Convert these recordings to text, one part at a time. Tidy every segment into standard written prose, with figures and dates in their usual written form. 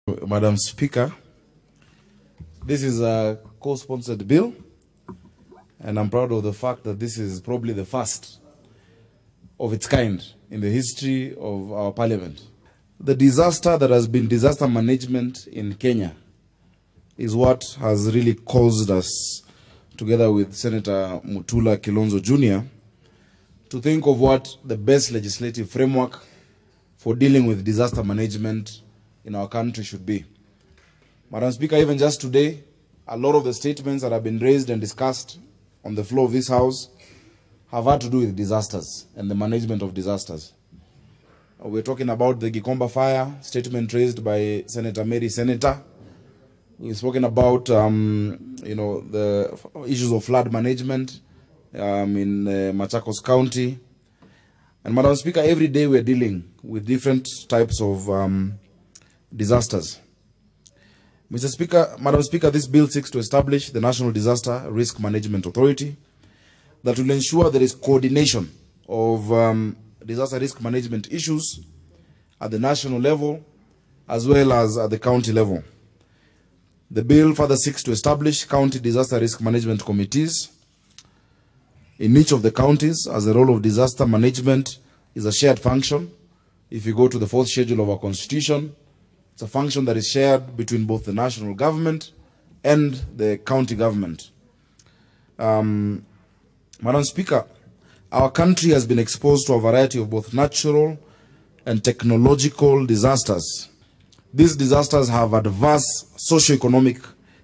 Madam Speaker, this is a co-sponsored bill, and I'm proud of the fact that this is probably the first of its kind in the history of our parliament. The disaster that has been disaster management in Kenya is what has really caused us, together with Senator Mutula Kilonzo Jr., to think of what the best legislative framework for dealing with disaster management in our country should be. Madam Speaker, even just today, a lot of the statements that have been raised and discussed on the floor of this House have had to do with disasters and the management of disasters. We're talking about the Gikomba fire, statement raised by Senator Mary Senator. We've spoken about the issues of flood management in Machakos County. And Madam Speaker, every day we're dealing with different types of disasters. Madam Speaker, this bill seeks to establish the National Disaster Risk Management Authority that will ensure there is coordination of disaster risk management issues at the national level as well as at the county level. The bill further seeks to establish county disaster risk management committees in each of the counties, as the role of disaster management is a shared function. If you go to the 4th schedule of our constitution, it's a function that is shared between both the national government and the county government. Madam Speaker, our country has been exposed to a variety of both natural and technological disasters. These disasters have adverse socio-economic,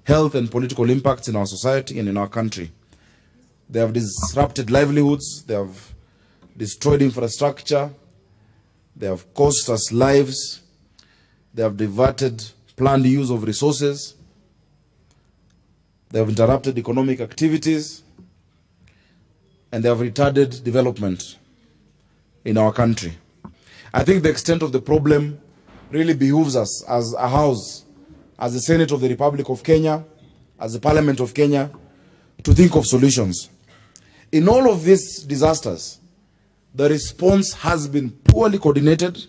health and political impacts in our society and in our country. They have disrupted livelihoods, they have destroyed infrastructure, they have cost us lives, they have diverted planned use of resources, they have interrupted economic activities, and they have retarded development in our country. I think the extent of the problem really behooves us as a House, as the Senate of the Republic of Kenya, as the Parliament of Kenya, to think of solutions. In all of these disasters, the response has been poorly coordinated,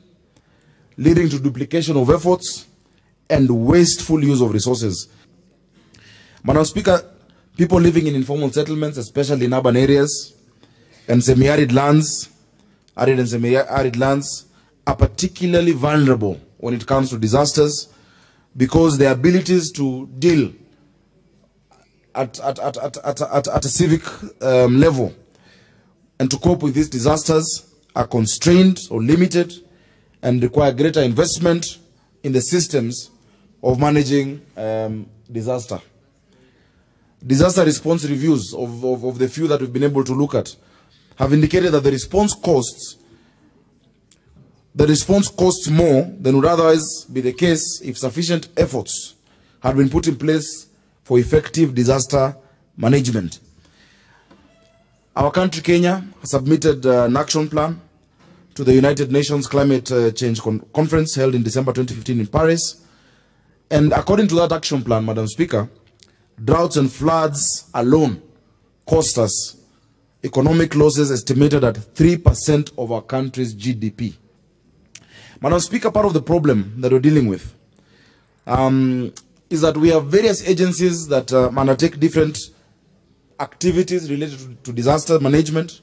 leading to duplication of efforts and wasteful use of resources. Madam Speaker, people living in informal settlements, especially in urban areas and semi-arid lands, arid and semi-arid lands, are particularly vulnerable when it comes to disasters because their abilities to deal at a civic level and to cope with these disasters are constrained or limited and require greater investment in the systems of managing disaster. Disaster response reviews of the few that we've been able to look at have indicated that the response costs more than would otherwise be the case if sufficient efforts had been put in place for effective disaster management. Our country, Kenya, has submitted an action plan to the United Nations Climate Change Conference held in December 2015 in Paris. And according to that action plan, Madam Speaker, droughts and floods alone cost us economic losses estimated at 3% of our country's GDP. Madam Speaker, part of the problem that we're dealing with is that we have various agencies that undertake different activities related to disaster management,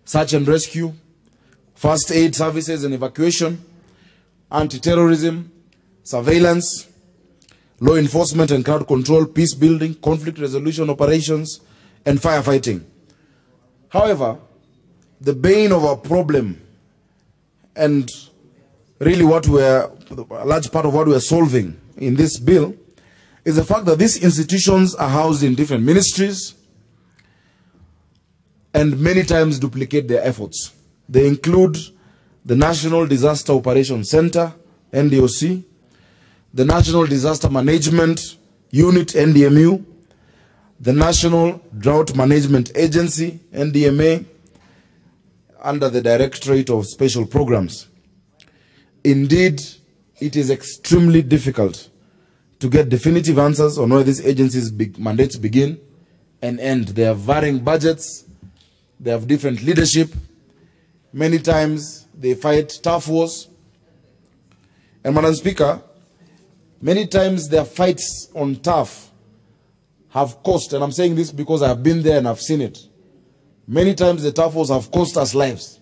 search and rescue, first aid services and evacuation, anti-terrorism, surveillance, law enforcement and crowd control, peace building, conflict resolution operations, and firefighting. However, the bane of our problem and really a large part of what we're solving in this bill is the fact that these institutions are housed in different ministries and many times duplicate their efforts. They include the National Disaster Operations Center, NDOC, the National Disaster Management Unit, NDMU, the National Drought Management Agency, NDMA, under the Directorate of Special Programs. Indeed, it is extremely difficult to get definitive answers on where these agencies' mandates begin and end. They have varying budgets, they have different leadership, many times they fight tough wars. And Madam Speaker, Many times their fights on turf have cost, and I'm saying this because I have been there and I've seen it. Many times the turf wars have cost us lives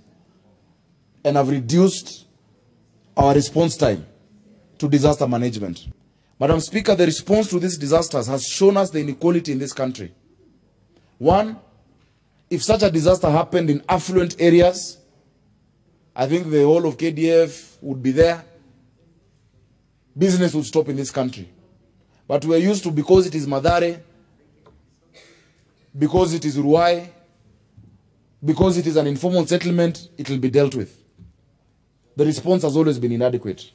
and have reduced our response time to disaster management. Madam Speaker, the response to these disasters has shown us the inequality in this country. One, if such a disaster happened in affluent areas, I think the whole of KDF would be there. Business would stop in this country. But we're used to, because it is Madare, because it is Ruai, because it is an informal settlement, it will be dealt with. The response has always been inadequate.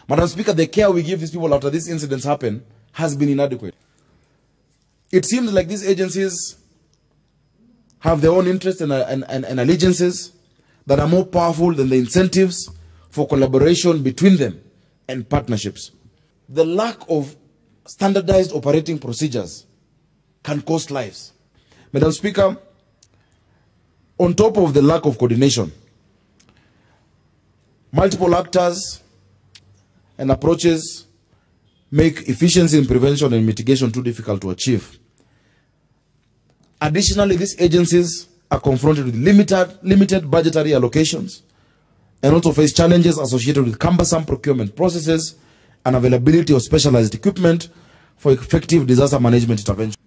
Madam Speaker, the care we give these people after these incidents happen has been inadequate. It seems like these agencies have their own interests and allegiances that are more powerful than the incentives for collaboration between them and partnerships. The lack of standardized operating procedures can cost lives. Madam Speaker, on top of the lack of coordination, multiple actors and approaches make efficiency in prevention and mitigation too difficult to achieve. Additionally, these agencies are confronted with limited budgetary allocations and also face challenges associated with cumbersome procurement processes and availability of specialized equipment for effective disaster management intervention.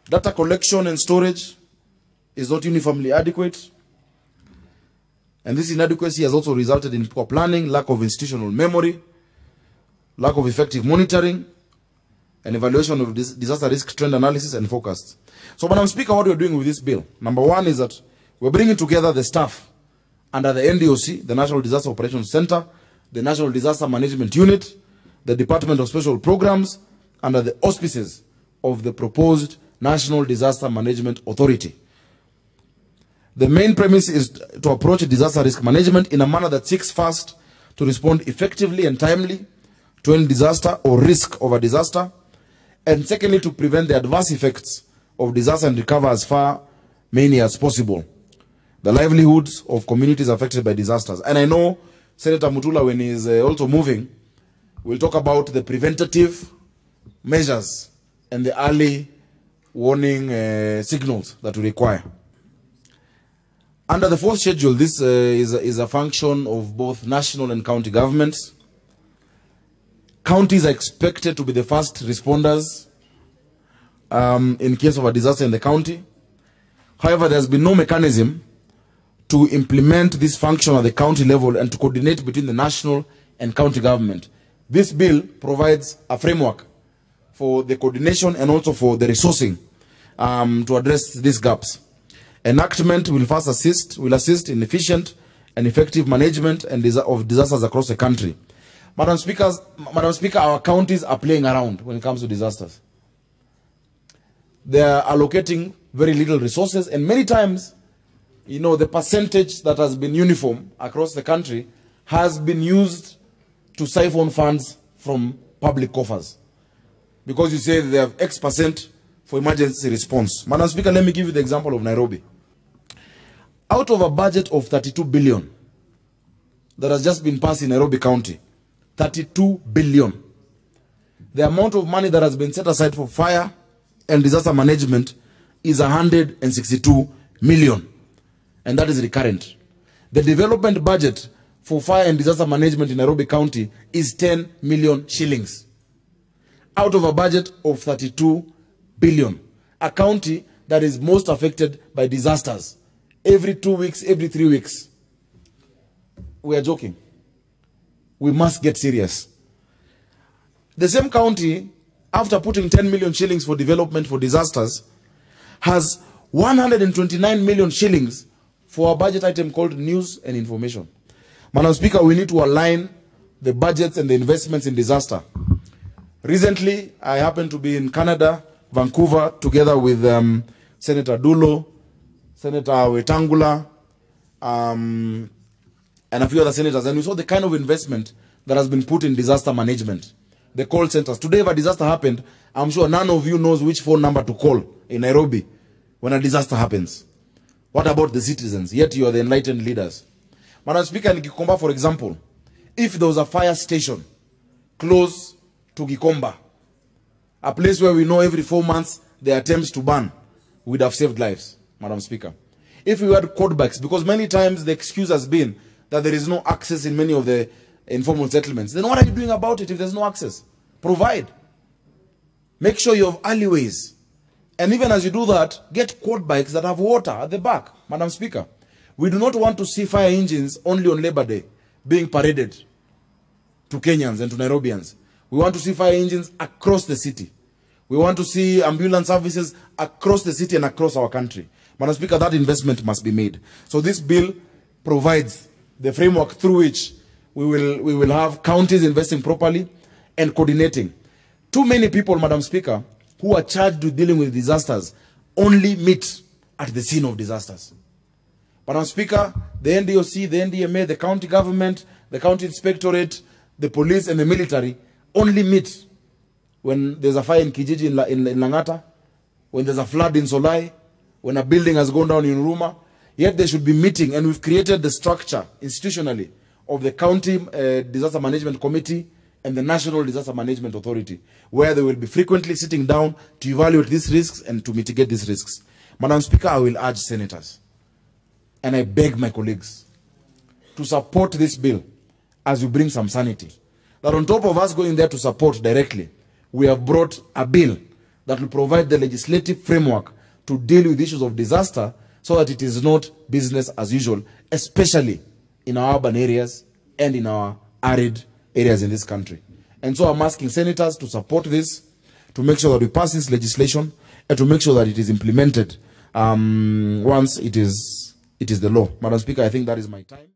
Data collection and storage is not uniformly adequate, and this inadequacy has also resulted in poor planning, lack of institutional memory, lack of effective monitoring, and evaluation of disaster risk trend analysis and forecasts. So, Madam Speaker, what we're doing with this bill, number one is that we're bringing together the staff under the NDOC, the National Disaster Operations Center, the National Disaster Management Unit, the Department of Special Programs, under the auspices of the proposed National Disaster Management Authority. The main premise is to approach disaster risk management in a manner that seeks first to respond effectively and timely to any disaster or risk of a disaster, and secondly, to prevent the adverse effects of disaster and recover as far many as possible the livelihoods of communities affected by disasters. And I know Senator Mutula, when he is also moving, will talk about the preventative measures and the early warning signals that we require. Under the fourth schedule, this is a function of both national and county governments. Counties are expected to be the first responders in case of a disaster in the county. However, there has been no mechanism to implement this function at the county level and to coordinate between the national and county government. This bill provides a framework for the coordination and also for the resourcing to address these gaps. Enactment will first assist in efficient and effective management of disasters across the country. Madam Speaker, our counties are playing around when it comes to disasters. They are allocating very little resources, and many times, the percentage that has been uniform across the country has been used to siphon funds from public coffers. Because you say they have X% for emergency response. Madam Speaker, let me give you the example of Nairobi. Out of a budget of 32 billion that has just been passed in Nairobi County, 32 billion. The amount of money that has been set aside for fire and disaster management is 162 million. And that is recurrent. The development budget for fire and disaster management in Nairobi County is 10 million shillings. Out of a budget of 32 billion. A county that is most affected by disasters. Every 2 weeks, every 3 weeks. We are joking. We must get serious. The same county, after putting 10 million shillings for development for disasters, has 129 million shillings for a budget item called news and information. Madam Speaker, we need to align the budgets and the investments in disaster. Recently, I happened to be in Canada, Vancouver, together with Senator Dulo, Senator Wetangula, and a few other senators, and we saw the kind of investment that has been put in disaster management. The call centers. Today, if a disaster happened, I'm sure none of you knows which phone number to call in Nairobi when a disaster happens. What about the citizens? Yet you are the enlightened leaders. Madam Speaker, in Kikomba, for example, if there was a fire station close to Gikomba, a place where we know every 4 months there are attempts to ban, would have saved lives, Madam Speaker. If we had quad bikes, because many times the excuse has been that there is no access in many of the informal settlements, then what are you doing about it if there's no access? Provide. Make sure you have alleyways. And even as you do that, get quad bikes that have water at the back, Madam Speaker. We do not want to see fire engines only on Labor Day being paraded to Kenyans and to Nairobians. We want to see fire engines across the city. We want to see ambulance services across the city and across our country. Madam Speaker, that investment must be made. So this bill provides the framework through which we will have counties investing properly and coordinating. Too many people, Madam Speaker, who are charged with dealing with disasters only meet at the scene of disasters. Madam Speaker, the NDOC, the NDMA, the county government, the county inspectorate, the police and the military only meet when there's a fire in Kijiji in Langata, when there's a flood in Solai, when a building has gone down in Ruma. Yet they should be meeting, and we've created the structure institutionally of the County Disaster Management Committee and the National Disaster Management Authority, where they will be frequently sitting down to evaluate these risks and to mitigate these risks. Madam Speaker, I will urge senators, and I beg my colleagues, to support this bill as we bring some sanity. That on top of us going there to support directly, we have brought a bill that will provide the legislative framework to deal with issues of disaster so that it is not business as usual, especially in our urban areas and in our arid areas in this country. And so I'm asking senators to support this, to make sure that we pass this legislation, and to make sure that it is implemented once it is the law. Madam Speaker, I think that is my time.